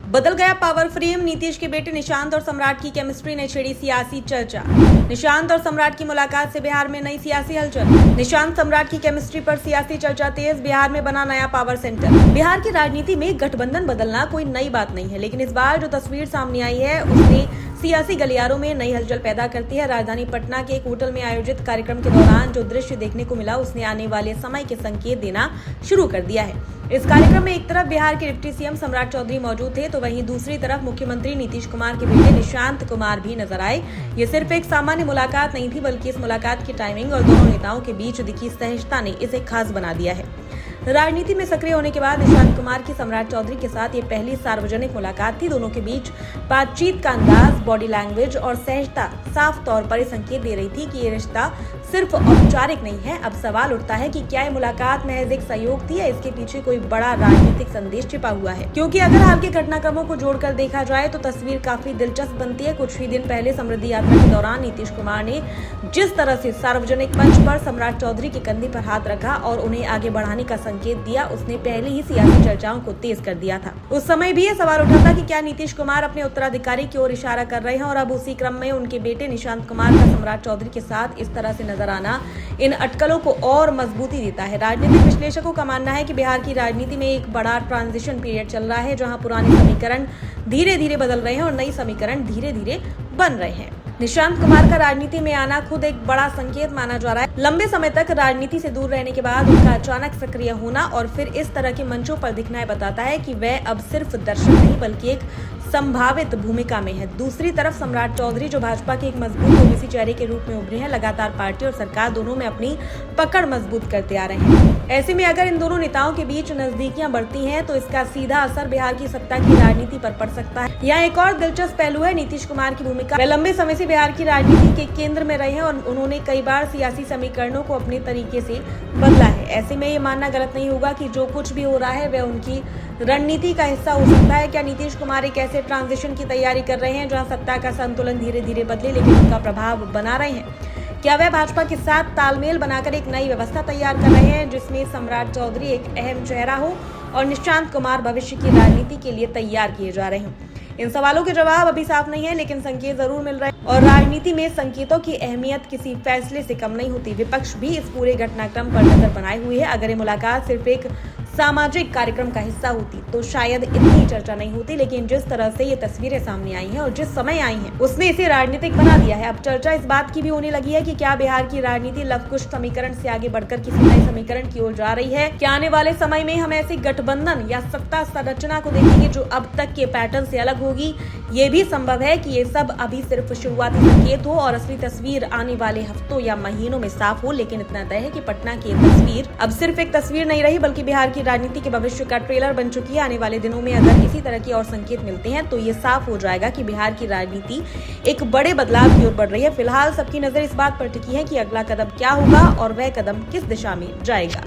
बदल गया power frame. Nitish के बेटे निशांत और सम्राट की केमिस्ट्री ने छेड़ी सियासी चर्चा। निशांत और सम्राट की मुलाकात से बिहार में नई सियासी हलचल। निशांत सम्राट की केमिस्ट्री पर सियासी चर्चा तेज। बिहार में बना नया पावर सेंटर। बिहार की राजनीति में गठबंधन बदलना कोई नई बात नहीं है, लेकिन इस बार जो तस्वीर सामने आई है उसने सियासी गलियारों में नई हलचल पैदा करती है। राजधानी पटना के एक होटल में आयोजित कार्यक्रम के दौरान जो दृश्य देखने को मिला उसने आने वाले समय के संकेत देना शुरू कर दिया है। इस कार्यक्रम में एक तरफ बिहार के डिप्टी सीएम सम्राट चौधरी मौजूद थे, तो वहीं दूसरी तरफ मुख्यमंत्री नीतीश कुमार के बेटे निशांत कुमार भी नजर आए। ये सिर्फ एक सामान्य मुलाकात नहीं थी, बल्कि इस मुलाकात की टाइमिंग और दोनों नेताओं के बीच दिखी सहजता ने इसे खास बना दिया है। राजनीति में सक्रिय होने के बाद निशांत कुमार की सम्राट चौधरी के साथ ये पहली सार्वजनिक मुलाकात थी। दोनों के बीच बातचीत का अंदाज, बॉडी लैंग्वेज और सहजता साफ तौर पर संकेत दे रही थी कि ये रिश्ता सिर्फ औपचारिक नहीं है। अब सवाल उठता है कि क्या ये मुलाकात महज एक सहयोग थी या इसके पीछे कोई बड़ा राजनीतिक संदेश छिपा हुआ है, क्योंकि अगर हाल के घटनाक्रमों को जोड़कर देखा जाए तो तस्वीर काफी दिलचस्प बनती है। कुछ ही दिन पहले समृद्धि यात्रा के दौरान नीतीश कुमार ने जिस तरह से सार्वजनिक मंच पर सम्राट चौधरी के कंधे पर हाथ रखा और उन्हें आगे बढ़ाने का संकेत दिया, उसने पहले ही सियासी चर्चाओं को तेज कर दिया था। उस समय भी ये सवाल उठा था कि क्या नीतीश कुमार अपने उत्तराधिकारी की ओर इशारा कर रहे हैं, और अब उसी क्रम में उनके बेटे निशांत कुमार का सम्राट चौधरी के साथ इस तरह से नजर आना इन अटकलों को और मजबूती देता है। राजनीतिक विश्लेषकों का मानना है कि बिहार की राजनीति में एक बड़ा ट्रांजिशन पीरियड चल रहा है, जहां पुराने समीकरण धीरे धीरे बदल रहे हैं और नई समीकरण धीरे धीरे बन रहे हैं। निशांत कुमार का राजनीति में आना खुद एक बड़ा संकेत माना जा रहा है। लंबे समय तक राजनीति से दूर रहने के बाद उनका अचानक सक्रिय होना और फिर इस तरह के मंचों पर दिखना बताता है कि वह अब सिर्फ दर्शक नहीं बल्कि एक संभावित भूमिका में है। दूसरी तरफ सम्राट चौधरी, जो भाजपा के एक मजबूत ओबीसी चेहरे के रूप में उभरे हैं, लगातार पार्टी और सरकार दोनों में अपनी पकड़ मजबूत करते आ रहे हैं। ऐसे में अगर इन दोनों नेताओं के बीच नजदीकियां बढ़ती हैं तो इसका सीधा असर बिहार की सत्ता की राजनीति पर पड़ सकता है। यहाँ एक और दिलचस्प पहलू है नीतीश कुमार की भूमिका। वे लंबे समय से बिहार की राजनीति के केंद्र में रहे हैं और उन्होंने कई बार सियासी समीकरणों को अपने तरीके से बदला है। ऐसे में ये मानना गलत नहीं होगा कि जो कुछ भी हो रहा है वह उनकी रणनीति का हिस्सा हो सकता है। क्या नीतीश कुमार एक ऐसे ट्रांजिशन की तैयारी कर रहे हैं जहां सत्ता का संतुलन धीरे धीरे बदले लेकिन उनका प्रभाव बना रहे हैं? क्या वह भाजपा के साथ तालमेल बनाकर एक नई व्यवस्था तैयार कर रहे हैं जिसमें सम्राट चौधरी एक अहम चेहरा हो और निशांत कुमार भविष्य की राजनीति के लिए तैयार किए जा रहे हों? इन सवालों के जवाब अभी साफ नहीं है, लेकिन संकेत जरूर मिल रहे हैं और राजनीति में संकेतों की अहमियत किसी फैसले से कम नहीं होती। विपक्ष भी इस पूरे घटनाक्रम पर नजर बनाए हुए है। अगर ये मुलाकात सिर्फ एक सामाजिक कार्यक्रम का हिस्सा होती तो शायद इतनी चर्चा नहीं होती, लेकिन जिस तरह से ये तस्वीरें सामने आई हैं और जिस समय आई हैं उसने इसे राजनीतिक बना दिया है। अब चर्चा इस बात की भी होने लगी है कि क्या बिहार की राजनीति लव कुश समीकरण से आगे बढ़कर किसी नए समीकरण की ओर जा रही है? क्या आने वाले समय में हम ऐसे गठबंधन या सत्ता संरचना को देखेंगे जो अब तक के पैटर्न से अलग होगी? ये भी संभव है कि ये सब अभी सिर्फ शुरुआती संकेत हो और असली तस्वीर आने वाले हफ्तों या महीनों में साफ हो। लेकिन इतना तय है कि पटना की तस्वीर अब सिर्फ एक तस्वीर नहीं रही, बल्कि बिहार की राजनीति के भविष्य का ट्रेलर बन चुकी है। आने वाले दिनों में अगर इसी तरह की और संकेत मिलते हैं तो ये साफ हो जाएगा कि बिहार की राजनीति एक बड़े बदलाव की ओर बढ़ रही है। फिलहाल सबकी नजर इस बात पर टिकी है कि अगला कदम क्या होगा और वह कदम किस दिशा में जाएगा।